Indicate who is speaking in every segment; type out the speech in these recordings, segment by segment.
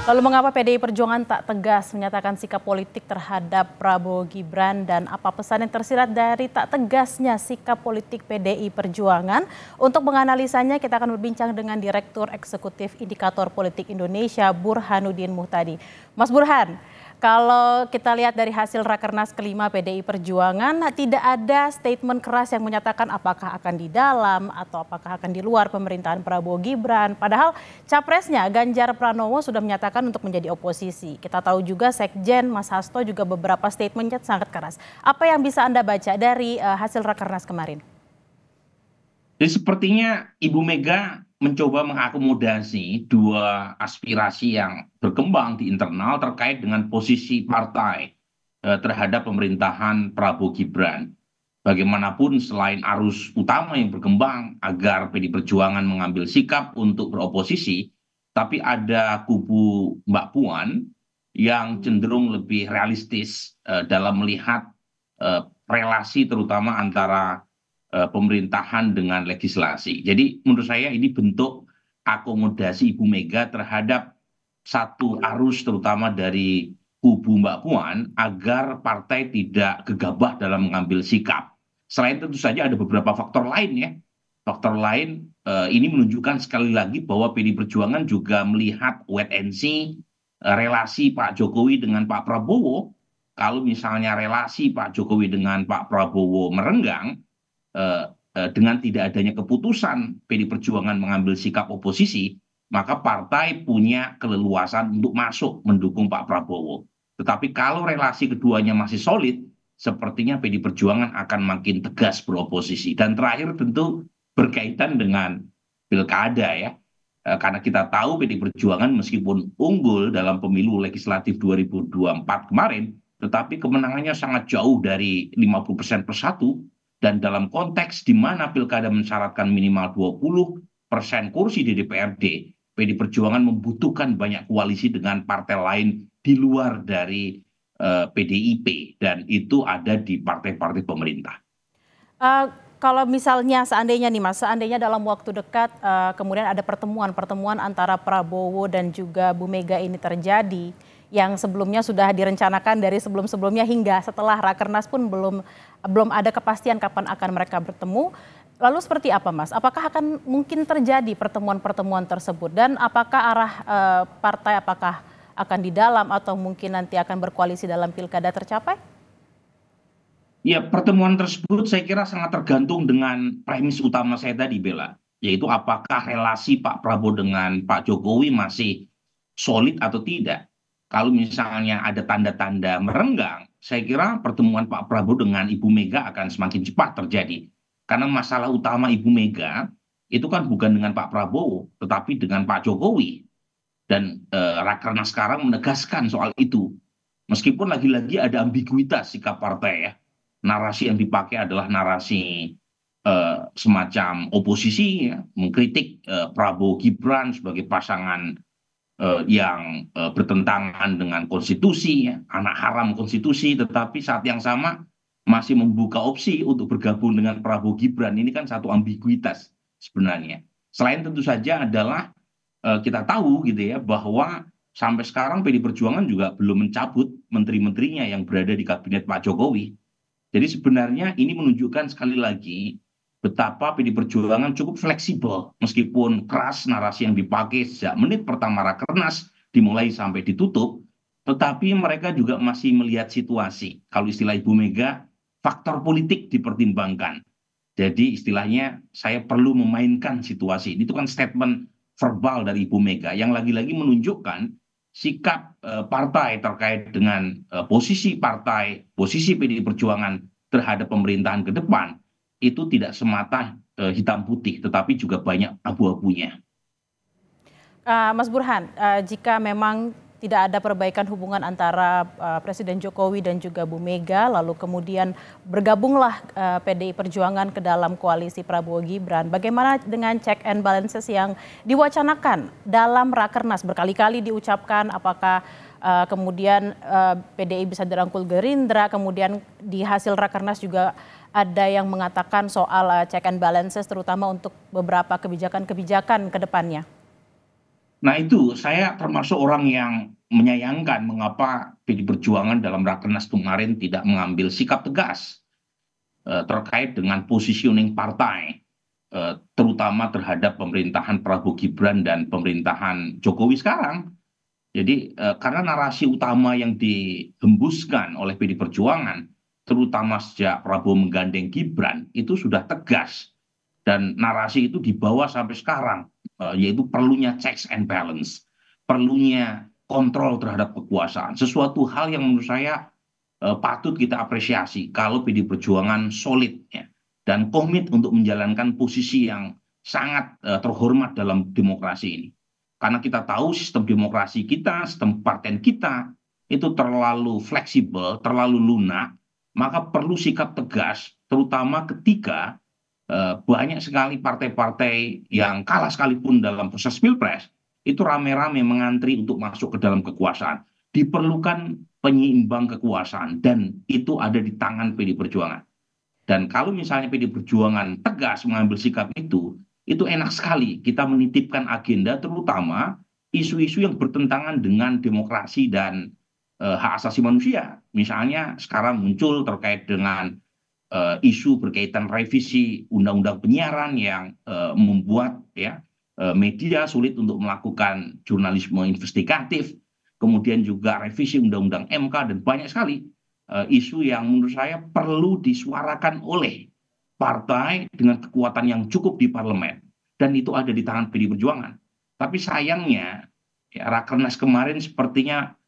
Speaker 1: Lalu mengapa PDI Perjuangan tak tegas menyatakan sikap politik terhadap Prabowo Gibran dan apa pesan yang tersirat dari tak tegasnya sikap politik PDI Perjuangan? Untuk menganalisanya kita akan berbincang dengan Direktur Eksekutif Indikator Politik Indonesia Burhanuddin Muhtadi. Mas Burhan, kalau kita lihat dari hasil Rakernas kelima PDI Perjuangan, tidak ada statement keras yang menyatakan apakah akan di dalam atau apakah akan di luar pemerintahan Prabowo Gibran. Padahal capresnya Ganjar Pranowo sudah menyatakan untuk menjadi oposisi. Kita tahu juga Sekjen Mas Hasto juga beberapa statementnya sangat keras. Apa yang bisa Anda baca dari hasil Rakernas kemarin?
Speaker 2: Jadi sepertinya Ibu Mega mencoba mengakomodasi dua aspirasi yang berkembang di internal terkait dengan posisi partai terhadap pemerintahan Prabowo Gibran. Bagaimanapun selain arus utama yang berkembang agar PD Perjuangan mengambil sikap untuk beroposisi, tapi ada kubu Mbak Puan yang cenderung lebih realistis dalam melihat relasi terutama antara pemerintahan dengan legislasi. Jadi menurut saya ini bentuk akomodasi Ibu Mega terhadap satu arus terutama dari kubu Mbak Puan agar partai tidak gegabah dalam mengambil sikap. Selain tentu saja ada beberapa faktor lain ya. Faktor lain ini menunjukkan sekali lagi bahwa PD Perjuangan juga melihat wait and see relasi Pak Jokowi dengan Pak Prabowo. Kalau misalnya relasi Pak Jokowi dengan Pak Prabowo merenggang, dengan tidak adanya keputusan PD Perjuangan mengambil sikap oposisi, maka partai punya keleluasan untuk masuk mendukung Pak Prabowo. Tetapi kalau relasi keduanya masih solid, sepertinya PD Perjuangan akan makin tegas beroposisi. Dan terakhir tentu berkaitan dengan pilkada ya. Karena kita tahu PD Perjuangan meskipun unggul dalam pemilu legislatif 2024 kemarin, tetapi kemenangannya sangat jauh dari 50% per satu. Dan dalam konteks di mana pilkada mensyaratkan minimal 20% kursi di DPRD, PD Perjuangan membutuhkan banyak koalisi dengan partai lain di luar dari PDIP, dan itu ada di partai-partai pemerintah.
Speaker 1: Kalau misalnya seandainya nih Mas, seandainya dalam waktu dekat kemudian ada pertemuan antara Prabowo dan juga Bu Mega ini terjadi, yang sebelumnya sudah direncanakan dari sebelum-sebelumnya hingga setelah Rakernas pun belum ada kepastian kapan akan mereka bertemu. Lalu seperti apa Mas? Apakah akan mungkin terjadi pertemuan-pertemuan tersebut dan apakah arah partai apakah akan di dalam atau mungkin nanti akan berkoalisi dalam pilkada tercapai?
Speaker 2: Ya, pertemuan tersebut saya kira sangat tergantung dengan premis utama saya tadi, Bella, yaitu apakah relasi Pak Prabowo dengan Pak Jokowi masih solid atau tidak. Kalau misalnya ada tanda-tanda merenggang, saya kira pertemuan Pak Prabowo dengan Ibu Mega akan semakin cepat terjadi. Karena masalah utama Ibu Mega itu kan bukan dengan Pak Prabowo, tetapi dengan Pak Jokowi. Dan Rakernas sekarang menegaskan soal itu. Meskipun lagi-lagi ada ambiguitas sikap partai ya. Narasi yang dipakai adalah narasi semacam oposisi ya, mengkritik Prabowo Gibran sebagai pasangan yang bertentangan dengan konstitusi, ya, anak haram konstitusi, tetapi saat yang sama masih membuka opsi untuk bergabung dengan Prabowo Gibran. Ini kan satu ambiguitas sebenarnya. Selain tentu saja adalah kita tahu gitu ya bahwa sampai sekarang PD Perjuangan juga belum mencabut menteri-menterinya yang berada di kabinet Pak Jokowi. Jadi sebenarnya ini menunjukkan sekali lagi betapa PD Perjuangan cukup fleksibel meskipun keras narasi yang dipakai sejak menit pertama Rakernas dimulai sampai ditutup, tetapi mereka juga masih melihat situasi. Kalau istilah Ibu Mega, faktor politik dipertimbangkan. Jadi istilahnya saya perlu memainkan situasi. Itu kan statement verbal dari Ibu Mega yang lagi-lagi menunjukkan sikap partai terkait dengan posisi partai, posisi PDI Perjuangan terhadap pemerintahan ke depan itu tidak semata hitam putih, tetapi juga banyak abu-abunya.
Speaker 1: Mas Burhan, jika memang tidak ada perbaikan hubungan antara Presiden Jokowi dan juga Bu Mega, lalu kemudian bergabunglah PDI Perjuangan ke dalam koalisi Prabowo Gibran. Bagaimana dengan check and balances yang diwacanakan dalam Rakernas? Berkali-kali diucapkan apakah kemudian PDI bisa dirangkul Gerindra, kemudian di hasil Rakernas juga ada yang mengatakan soal check and balances terutama untuk beberapa kebijakan-kebijakan ke depannya.
Speaker 2: Nah itu saya termasuk orang yang menyayangkan mengapa PD Perjuangan dalam Rakernas kemarin tidak mengambil sikap tegas terkait dengan positioning partai, terutama terhadap pemerintahan Prabowo Gibran dan pemerintahan Jokowi sekarang. Jadi karena narasi utama yang dihembuskan oleh PD Perjuangan, terutama sejak Prabowo menggandeng Gibran, itu sudah tegas. Dan narasi itu dibawa sampai sekarang, yaitu perlunya checks and balance, perlunya kontrol terhadap kekuasaan. Sesuatu hal yang menurut saya patut kita apresiasi kalau PD Perjuangan solid ya, dan komit untuk menjalankan posisi yang sangat terhormat dalam demokrasi ini. Karena kita tahu sistem demokrasi kita, sistem partai kita itu terlalu fleksibel, terlalu lunak, maka perlu sikap tegas, terutama ketika banyak sekali partai-partai yang kalah sekalipun dalam proses pilpres itu rame-rame mengantri untuk masuk ke dalam kekuasaan. Diperlukan penyeimbang kekuasaan dan itu ada di tangan PD Perjuangan. Dan kalau misalnya PD Perjuangan tegas mengambil sikap itu enak sekali kita menitipkan agenda terutama isu-isu yang bertentangan dengan demokrasi dan hak asasi manusia. Misalnya sekarang muncul terkait dengan isu berkaitan revisi undang-undang penyiaran yang membuat ya media sulit untuk melakukan jurnalisme investigatif, kemudian juga revisi undang-undang MK dan banyak sekali isu yang menurut saya perlu disuarakan oleh partai dengan kekuatan yang cukup di parlemen dan itu ada di tangan PD Perjuangan. Tapi sayangnya ya, Rakernas kemarin sepertinya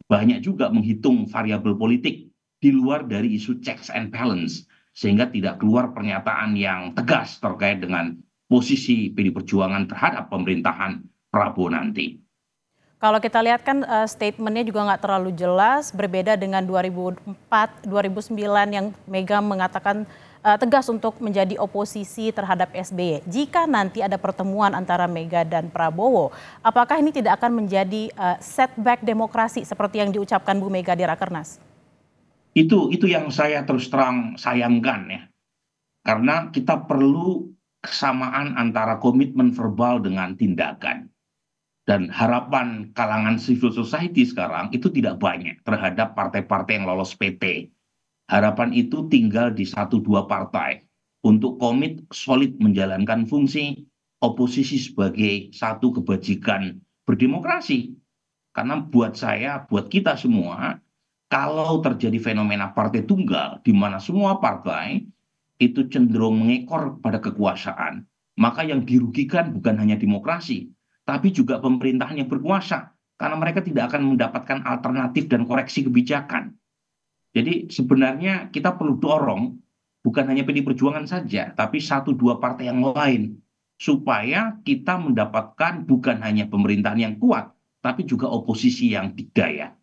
Speaker 2: banyak juga menghitung variabel politik di luar dari isu checks and balance sehingga tidak keluar pernyataan yang tegas terkait dengan posisi PD Perjuangan terhadap pemerintahan Prabowo nanti.
Speaker 1: Kalau kita lihat kan statementnya juga nggak terlalu jelas, berbeda dengan 2004, 2009 yang Mega mengatakan tegas untuk menjadi oposisi terhadap SBY. Jika nanti ada pertemuan antara Mega dan Prabowo, apakah ini tidak akan menjadi setback demokrasi seperti yang diucapkan Bu Mega di Rakernas?
Speaker 2: Itu yang saya terus terang sayangkan ya. Karena kita perlu kesamaan antara komitmen verbal dengan tindakan. Dan harapan kalangan civil society sekarang itu tidak banyak terhadap partai-partai yang lolos PT. Harapan itu tinggal di satu dua partai untuk komit solid menjalankan fungsi oposisi sebagai satu kebajikan berdemokrasi. Karena buat saya, buat kita semua, kalau terjadi fenomena partai tunggal di mana semua partai itu cenderung mengekor pada kekuasaan, maka yang dirugikan bukan hanya demokrasi, tapi juga pemerintahan yang berkuasa, karena mereka tidak akan mendapatkan alternatif dan koreksi kebijakan. Jadi sebenarnya kita perlu dorong bukan hanya PD Perjuangan saja, tapi satu dua partai yang lain, supaya kita mendapatkan bukan hanya pemerintahan yang kuat, tapi juga oposisi yang dikdaya.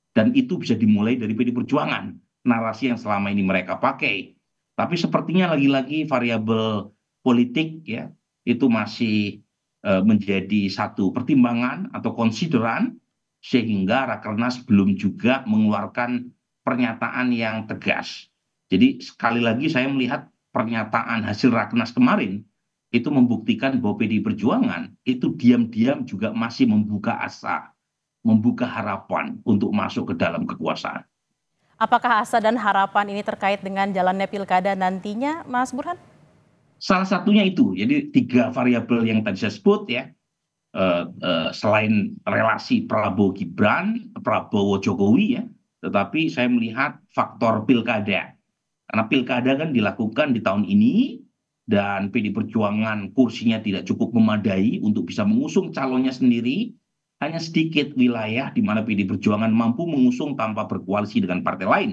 Speaker 2: Dan itu bisa dimulai dari PD Perjuangan, narasi yang selama ini mereka pakai. Tapi sepertinya lagi-lagi variabel politik ya itu masih menjadi satu pertimbangan atau konsideran sehingga Rakernas belum juga mengeluarkan pernyataan yang tegas. Jadi sekali lagi saya melihat pernyataan hasil Rakernas kemarin itu membuktikan bahwa PDI Perjuangan itu diam-diam juga masih membuka asa, membuka harapan untuk masuk ke dalam kekuasaan.
Speaker 1: Apakah asa dan harapan ini terkait dengan jalannya pilkada nantinya, Mas Burhan?
Speaker 2: Salah satunya itu, jadi tiga variabel yang tadi saya sebut ya, selain relasi Prabowo Gibran, Prabowo Jokowi ya, tetapi saya melihat faktor pilkada. Karena pilkada kan dilakukan di tahun ini dan PD Perjuangan kursinya tidak cukup memadai untuk bisa mengusung calonnya sendiri. Hanya sedikit wilayah di mana PD Perjuangan mampu mengusung tanpa berkoalisi dengan partai lain.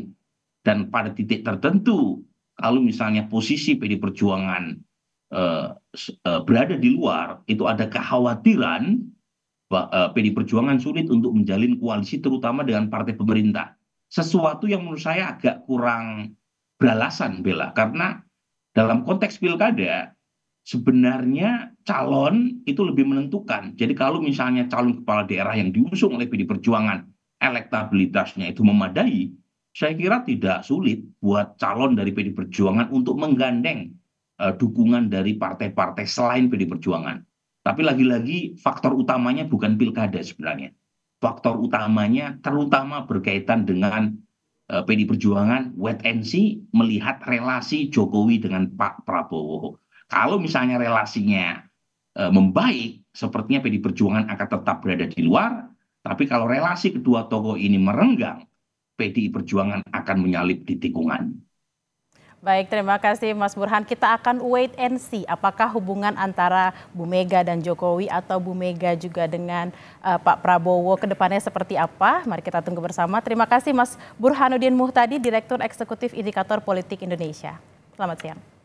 Speaker 2: Dan pada titik tertentu, kalau misalnya posisi PD Perjuangan berada di luar, itu ada kekhawatiran PD Perjuangan sulit untuk menjalin koalisi terutama dengan partai pemerintah. Sesuatu yang menurut saya agak kurang beralasan, Bella, karena dalam konteks pilkada sebenarnya calon itu lebih menentukan. Jadi kalau misalnya calon kepala daerah yang diusung oleh PD Perjuangan elektabilitasnya itu memadai, saya kira tidak sulit buat calon dari PD Perjuangan untuk menggandeng dukungan dari partai-partai selain PD Perjuangan. Tapi lagi-lagi faktor utamanya bukan pilkada sebenarnya. Faktor utamanya terutama berkaitan dengan PD Perjuangan wait and see melihat relasi Jokowi dengan Pak Prabowo. Kalau misalnya relasinya membaik, sepertinya PD Perjuangan akan tetap berada di luar. Tapi kalau relasi kedua tokoh ini merenggang, PDI Perjuangan akan menyalip di tikungan.
Speaker 1: Baik, terima kasih Mas Burhan. Kita akan wait and see apakah hubungan antara Bu Mega dan Jokowi atau Bu Mega juga dengan Pak Prabowo ke depannya seperti apa. Mari kita tunggu bersama. Terima kasih Mas Burhanuddin Muhtadi, Direktur Eksekutif Indikator Politik Indonesia. Selamat siang.